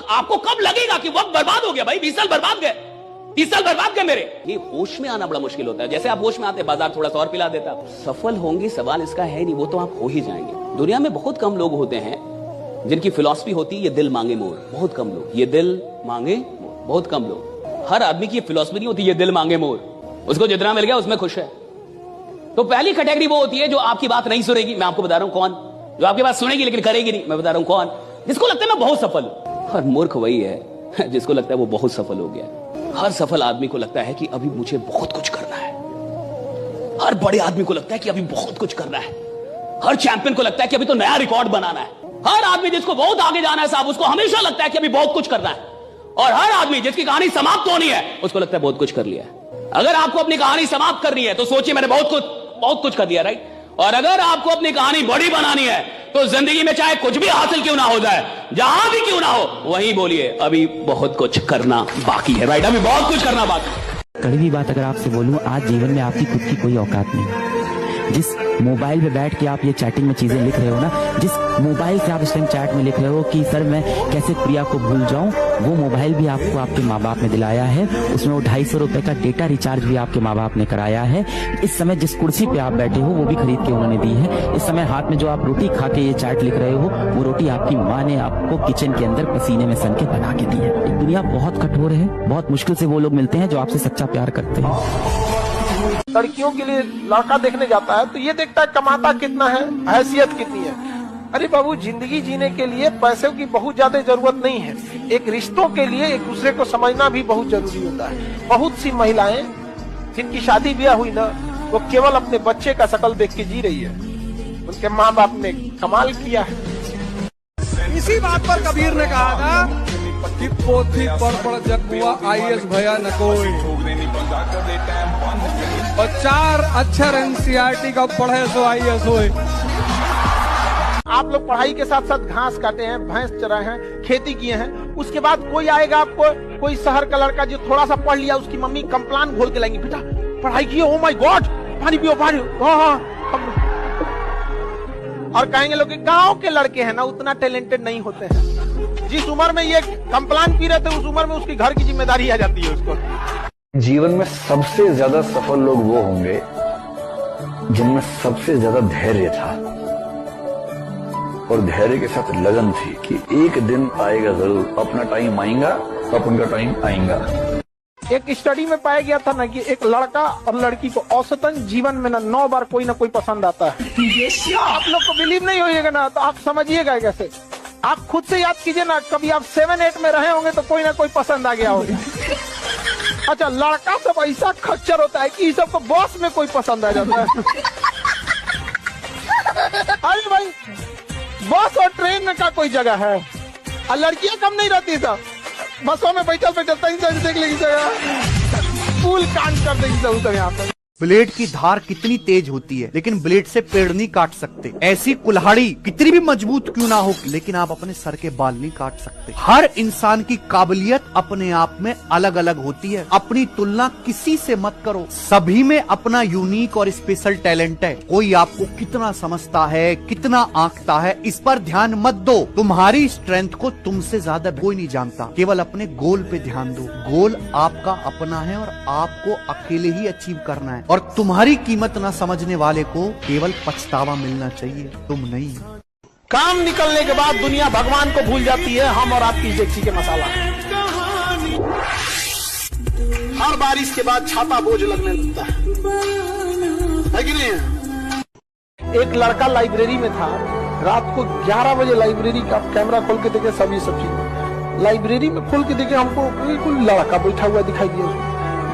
आपको कब लगेगा कि वक्त बर्बाद हो गया? भाई 20 साल बर्बाद गए, 30 साल बर्बाद गए मेरे। ये होश में आना बड़ा मुश्किल होता है। जैसे आप होश में आते, बाजार थोड़ा सा और पिला देता। सफल होंगे सवाल इसका है नहीं, वो तो आप हो ही जाएंगे। दुनिया में बहुत कम लोग होते हैं जिनकी फिलॉसफी होती है ये दिल मांगे मोर। बहुत कम लोग, ये दिल मांगे मोर, बहुत कम लोग। हर आदमी की फिलॉसफी नहीं होती ये दिल मांगे मोर। उसको जितना मिल गया उसमें खुश है। तो पहली कैटेगरी वो होती है जो आपकी बात नहीं सुनेगी। मैं आपको बता रहा हूं कौन। जो आपकी बात सुनेगी लेकिन करेगी नहीं। मैं बता रहा हूं कौन। जिसको लगता है मैं बहुत सफल हूं। और मूर्ख वही है जिसको लगता है वो बहुत सफल हो गया। हर सफल आदमी को लगता है कि अभी मुझे बहुत कुछ करना है। हर बड़े आदमी को लगता है कि अभी बहुत कुछ करना है। हर चैंपियन को लगता है कि अभी तो नया रिकॉर्ड बनाना है। हर आदमी जिसको बहुत आगे जाना है साहब, उसको हमेशा लगता है कि अभी बहुत कुछ करना है। और हर आदमी जिसकी कहानी समाप्त होनी है उसको लगता है बहुत कुछ कर लिया है। अगर आपको अपनी कहानी समाप्त करनी है तो सोचिए मैंने बहुत कुछ कर दिया, राइट। और अगर आपको अपनी कहानी बड़ी बनानी है तो जिंदगी में चाहे कुछ भी हासिल क्यों ना हो जाए, जहां भी क्यों ना हो, वहीं बोलिए अभी बहुत कुछ करना बाकी है, राइट। अभी बहुत कुछ करना बाकी है। कड़वी बात अगर आपसे बोलूं, आज जीवन में आपकी खुद की कोई औकात नहीं। जिस मोबाइल पे बैठ के आप ये चैटिंग में चीजें लिख रहे हो ना, जिस मोबाइल से आप इस टाइम चैट में लिख रहे हो कि सर मैं कैसे प्रिया को भूल जाऊं, वो मोबाइल भी आपको आपके माँ बाप ने दिलाया है। उसमें वो 250 रुपए का डेटा रिचार्ज भी आपके माँ बाप ने कराया है। इस समय जिस कुर्सी पे आप बैठे हो वो भी खरीद के उन्होंने दी है। इस समय हाथ में जो आप रोटी खा के ये चैट लिख रहे हो, वो रोटी आपकी माँ ने आपको किचन के अंदर पसीने में सन के बना के दी है। दुनिया बहुत कठोर है। बहुत मुश्किल से वो लोग मिलते हैं जो आपसे सच्चा प्यार करते हैं। लड़कियों के लिए लड़का देखने जाता है तो ये देखता है कमाता कितना है, हैसियत कितनी है। अरे बाबू, जिंदगी जीने के लिए पैसे की बहुत ज्यादा जरूरत नहीं है। एक रिश्तों के लिए एक दूसरे को समझना भी बहुत जरूरी होता है। बहुत सी महिलाएं जिनकी शादी ब्याह हुई ना, वो केवल अपने बच्चे का शकल देख के जी रही है। उनके माँ बाप ने कमाल किया है। इसी बात पर कबीर ने कहा था कि पोथी पढ़ जग हुआ IAS भया न कोई, और 4 अक्षर NCERT का पढ़े सो IAS होए। आप लोग पढ़ाई के साथ साथ घास काटे हैं, भैंस चराए हैं, खेती किए हैं। उसके बाद कोई आएगा आपको, कोई शहर का लड़का जो थोड़ा सा पढ़ लिया, उसकी मम्मी कंप्लान घोल के लाएंगी, बेटा पढ़ाई किए, ओ माय गॉड पानी पियो पानी। और कहेंगे लोग गांव के लड़के हैं ना, उतना टैलेंटेड नहीं होते हैं। जिस उम्र में ये कंप्लान पी रहे थे उस उम्र में उसकी घर की जिम्मेदारी आ जाती है उसको। जीवन में सबसे ज्यादा सफल लोग वो होंगे जिनमें सबसे ज्यादा धैर्य था और धैर्य के साथ लगन थी कि एक दिन आएगा जरूर, अपना टाइम आएगा तो अपन का टाइम आएगा। एक स्टडी में पाया गया था ना कि एक लड़का और लड़की को औसतन जीवन में ना 9 बार कोई ना कोई पसंद आता है। आप लोग को बिलीव नहीं होइएगा ना तो आप समझिएगा कैसे। आप खुद से याद कीजिए ना, कभी आप 7-8 में रहे होंगे तो कोई ना कोई पसंद आ गया होगा। अच्छा, लड़का सब ऐसा खच्चर होता है कि सबको बॉस में कोई पसंद आ जाता है। अरे भाई, बस और ट्रेन का कोई जगह है और लड़कियां कम नहीं रहती सब। बसों में बैठल देख लेगी जगह, फूल कांड कर देगी सब यहाँ पर। ब्लेड की धार कितनी तेज होती है लेकिन ब्लेड से पेड़ नहीं काट सकते। ऐसी कुल्हाड़ी कितनी भी मजबूत क्यों ना हो लेकिन आप अपने सर के बाल नहीं काट सकते। हर इंसान की काबिलियत अपने आप में अलग अलग होती है। अपनी तुलना किसी से मत करो। सभी में अपना यूनिक और स्पेशल टैलेंट है। कोई आपको कितना समझता है, कितना आंकता है, इस पर ध्यान मत दो। तुम्हारी स्ट्रेंथ को तुमसे ज्यादा कोई नहीं जानता। केवल अपने गोल पे ध्यान दो। गोल आपका अपना है और आपको अकेले ही अचीव करना है। और तुम्हारी कीमत ना समझने वाले को केवल पछतावा मिलना चाहिए, तुम नहीं। काम निकलने के बाद दुनिया भगवान को भूल जाती है। हम और आपकी इजेक्सी के मसाला। हर बारिश के बाद छाता बोझ लगने लगता है कि नहीं? एक लड़का लाइब्रेरी में था। रात को 11 बजे लाइब्रेरी का कैमरा खोल के देखे, सभी सब चीज लाइब्रेरी में खोल के देखे, हमको बिल्कुल लड़का बैठा हुआ दिखाई दिया।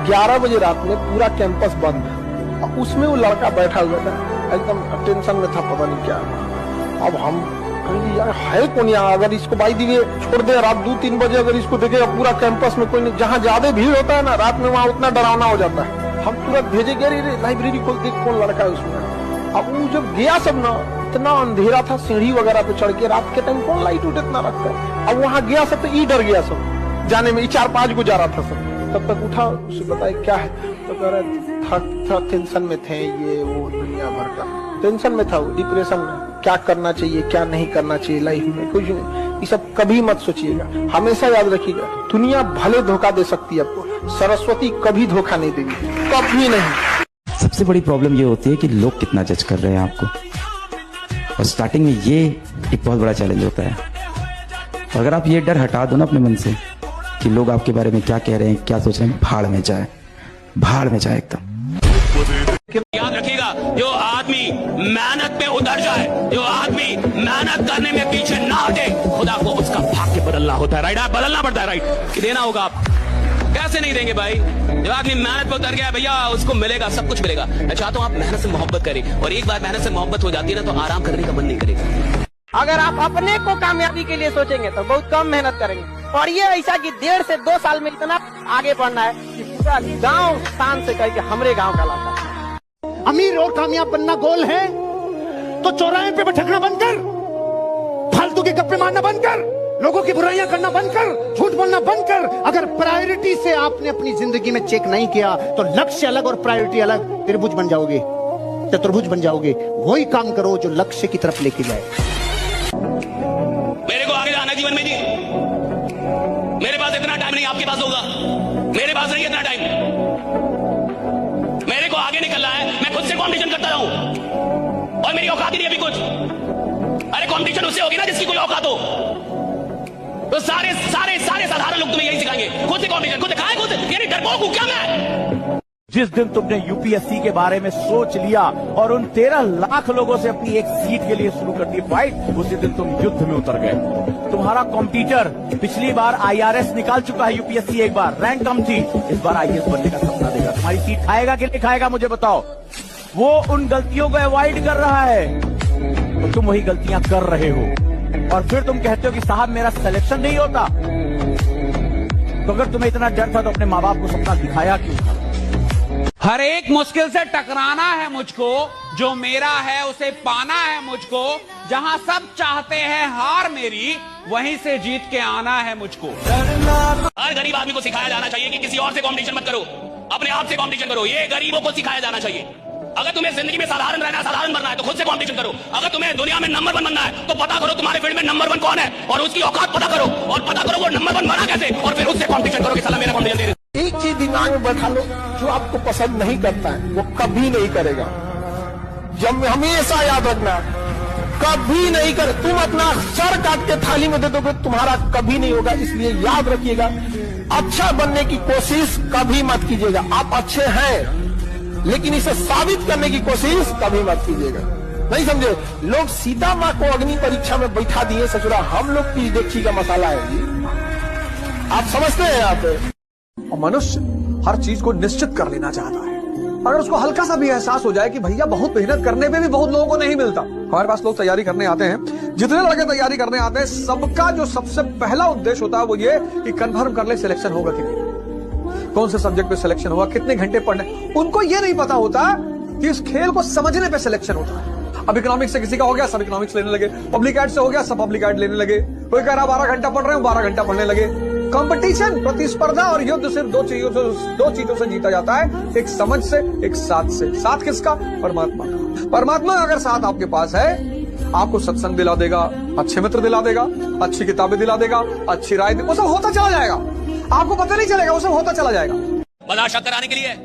11 बजे रात में पूरा कैंपस बंद है, उसमें वो लड़का बैठा हुआ था, एकदम टेंशन में था, पता नहीं क्या। अब हम कहेंगे यार है कौन यहाँ, अगर इसको बाई दी छोड़ दे रात 2-3 बजे, अगर इसको देखेगा पूरा कैंपस में कोई नहीं। जहाँ ज्यादा भीड़ होता है ना रात में, वहाँ उतना डरावना हो जाता है। हम तुरंत भेजे गए लाइब्रेरी खोल, देख कौन लड़का है उसमें। अब वो जब गया सब ना, इतना अंधेरा था, सीढ़ी वगैरह पे चढ़ के, रात के टाइम कौन लाइट उठ इतना रखता है। अब वहाँ गया सब तो डर गया सब जाने में, 4-5 को जा रहा था सब। तब तक उठा, उसे बताया क्या है, तो कह रहा था टेंशन में थे, ये वो दुनिया भर का टेंशन में था, वो डिप्रेशन में। क्या करना चाहिए क्या नहीं करना चाहिए लाइफ में कुछ नहीं। ये सब कभी मत सोचिएगा। हमेशा याद रखिएगा, दुनिया भले धोखा दे सकती है आपको, सरस्वती कभी धोखा नहीं देगी, कभी नहीं। सबसे बड़ी प्रॉब्लम ये होती है कि लोग कितना जज कर रहे हैं आपको, और स्टार्टिंग में ये एक बहुत बड़ा चैलेंज होता है। अगर आप ये डर हटा दो ना अपने मन से कि लोग आपके बारे में क्या कह रहे हैं, क्या सोच रहे हैं, भाड़ में जाए, भाड़ में जाए एकदम। याद रखिएगा, जो आदमी मेहनत में उतर जाए, जो आदमी मेहनत करने में पीछे ना हटे, खुदा को उसका भाग्य बदलना होता है। राइट, बदलना पड़ता है। राइट, कि देना होगा। आप कैसे नहीं देंगे भाई? जो आदमी मेहनत पे उतर गया भैया, उसको मिलेगा, सब कुछ मिलेगा। मैं चाहता हूँ आप मेहनत से मोहब्बत करें, और एक बार मेहनत से मोहब्बत हो जाती है ना, तो आराम करने का मन नहीं करेगा। अगर आप अपने को कामयाबी के लिए सोचेंगे तो बहुत कम मेहनत करेंगे, और ये ऐसा कि 1.5 से 2 साल में इतना आगे बढ़ना है कि पूरा गांव शान से कहे कि हमरे गांव का लाता है। अमीर और कामयाब बनना गोल है तो चौराहे पे भटकना बंद कर, फालतू के गप्पे मारना बंद कर, लोगों की बुराइयां करना बंद कर, झूठ बोलना बंद कर। अगर प्रायोरिटी से आपने अपनी जिंदगी में चेक नहीं किया तो लक्ष्य अलग और प्रायोरिटी अलग, त्रिभुज बन जाओगे, चतुर्भुज बन जाओगे। वही काम करो जो लक्ष्य की तरफ लेके जाए। मेरे को आगे जाना जीवन में जी, मेरे पास इतना टाइम नहीं, आपके पास होगा, मेरे पास नहीं इतना टाइम। मेरे को आगे निकलना है, मैं खुद से कंपटीशन करता रहूं, और मेरी औकात ही नहीं अभी कुछ। अरे कंपटीशन उससे होगी ना जिसकी कोई औकात हो। तो सारे सारे सारे साधारण लोग तुम्हें यही सिखाएंगे, खुद से कंपटीशन, खुद खाए, खुद यानी डरपोक हूं क्या मैं? जिस दिन तुमने यूपीएससी के बारे में सोच लिया और उन 13 लाख लोगों से अपनी एक सीट के लिए शुरू कर दी फाइट, उसी दिन तुम युद्ध में उतर गए। तुम्हारा कॉम्पिटिटर पिछली बार आईआरएस निकाल चुका है, यूपीएससी एक बार रैंक कम थी, इस बार आईएएस बनने का सपना देगा। तुम्हारी सीट खाएगा कि नहीं खाएगा मुझे बताओ। वो उन गलतियों को अवॉइड कर रहा है, तो तुम वही गलतियां कर रहे हो, और फिर तुम कहते हो कि साहब मेरा सिलेक्शन नहीं होता। तो अगर तुम्हें इतना डर था तो अपने माँ बाप को सपना दिखाया क्यों था? हर एक मुश्किल से टकराना है मुझको, जो मेरा है उसे पाना है मुझको, जहां सब चाहते हैं हार मेरी, वहीं से जीत के आना है मुझको। हर गरीब आदमी को सिखाया जाना चाहिए कि किसी और से कंपटीशन मत करो, अपने आप से कंपटीशन करो। ये गरीबों को सिखाया जाना चाहिए। अगर तुम्हें जिंदगी में साधारण रहना है, साधारण बनना है, तो खुद से कंपटीशन करो। अगर तुम्हें दुनिया में नंबर 1 बनना है तो पता करो तुम्हारे फील्ड में नंबर 1 कौन है, और उसकी औकात पता करो, और पता करो वो नंबर 1 बना कैसे, और फिर उससे कंपटीशन करो कि साला मेरा कंपटीशन दे दे। एक चीज दिमाग में बैठा लो, जो आपको पसंद नहीं करता है वो कभी नहीं करेगा। जब हमेशा याद रखना, कभी नहीं कर। तुम अपना सर काट के थाली में दे दोगे, तुम्हारा कभी नहीं होगा। इसलिए याद रखिएगा, अच्छा बनने की कोशिश कभी मत कीजिएगा। आप अच्छे हैं, लेकिन इसे साबित करने की कोशिश कभी मत कीजिएगा। नहीं समझे? लोग सीता माँ को अग्नि परीक्षा में बैठा दिए ससुरा, हम लोग की देखी का मसाला है। आप समझते हैं? आप और मनुष्य हर चीज को निश्चित कर लेना चाहता है। अगर उसको हल्का सा भी एहसास हो जाए कि भैया बहुत मेहनत करने पे भी बहुत लोगों को नहीं मिलता। हमारे पास लोग तैयारी करने आते हैं, जितने लड़के तैयारी करने आते हैं, सबका जो सबसे पहला उद्देश्य होता है वो ये कि कंफर्म कर ले सिलेक्शन होगा कि नहीं, कौन से सब्जेक्ट पे सिलेक्शन होगा, कितने घंटे पढ़ने। उनको ये नहीं पता होता कि इस खेल को समझने पे सिलेक्शन होता है। अब इकोनॉमिक्स से किसी का हो गया, सब इकोनॉमिक्स लेने लगे। पब्लिक एड से हो गया, सब पब्लिक एड लेने लगे। कोई कह रहा 12 घंटा पढ़ रहे हो, 12 घंटा पढ़ने लगे। कंपटीशन, प्रतिस्पर्धा और युद्ध सिर्फ दो चीजों से जीता जाता है, एक समझ से, एक साथ से। साथ किसका? परमात्मा का। परमात्मा अगर साथ आपके पास है, आपको सत्संग दिला देगा, अच्छे मित्र दिला देगा, अच्छी किताबें दिला देगा, अच्छी राय, वो सब होता चला जाएगा। आपको पता नहीं चलेगा, वो सब होता चला जाएगा। बाजार शक कराने के लिए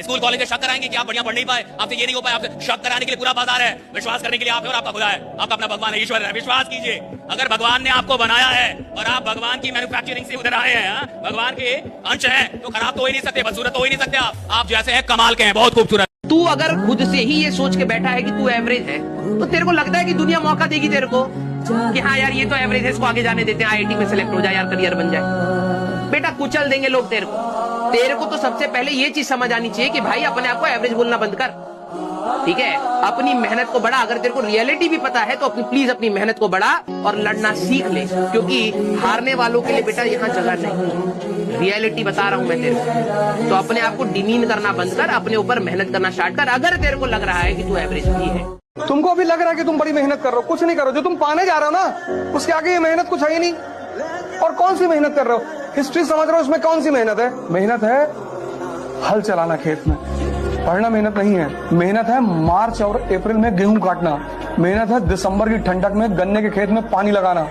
स्कूल कॉलेज में शक कराएंगे कि आप बढ़िया पढ़ नहीं पाए, आपसे ये नहीं हो पाए। आपसे शक कराने के लिए पूरा बाजार है। विश्वास करने के लिए आप है और आपका खुदा है, आपका अपना भगवान है, ईश्वर है। विश्वास कीजिए, अगर भगवान ने आपको बनाया है और आप भगवान की मैन्युफैक्चरिंग से उधर आए हैं, भगवान के अंश हैं, तो खराब तो हो ही नहीं सकते, बदसूरत तो हो ही नहीं सकते। आप जैसे हैं कमाल के हैं, बहुत खूबसूरत। तू अगर खुद से ही ये सोच के बैठा है कि तू एवरेज है, तो तेरे को लगता है कि दुनिया मौका देगी तेरे को कि हाँ यार ये तो एवरेज है, इसको आगे जाने देते हैं, आईआईटी में सेलेक्ट हो जाए यार, करियर बन जाए। बेटा कुचल देंगे लोग तेरे को तो सबसे पहले ये चीज समझ आनी चाहिए कि भाई अपने आप को एवरेज बोलना बंद कर, ठीक है? अपनी मेहनत को बढ़ा। अगर तेरे को रियलिटी भी पता है तो प्लीज अपनी मेहनत को बढ़ा और लड़ना सीख ले, क्योंकि हारने वालों के लिए बेटा यहाँ जगह नहीं। रियलिटी बता रहा हूं मैं तेरे को, तो अपने आप को डिमीन करना बंद कर, अपने ऊपर मेहनत करना स्टार्ट कर। अगर तेरे को लग रहा है कि तू एवरेज भी है, तुमको अभी लग रहा है कि तुम बड़ी मेहनत कर रहे हो, कुछ नहीं करो। जो तुम पाने जा रहे हो ना, उसके आगे ये मेहनत कुछ है ही नहीं। और कौन सी मेहनत कर रहे हो? हिस्ट्री समझ रहे हो, उसमें कौन सी मेहनत है? मेहनत है हल चलाना खेत में, पढ़ना मेहनत नहीं है। मेहनत है मार्च और अप्रैल में गेहूं काटना, मेहनत है दिसंबर की ठंडक में गन्ने के खेत में पानी लगाना।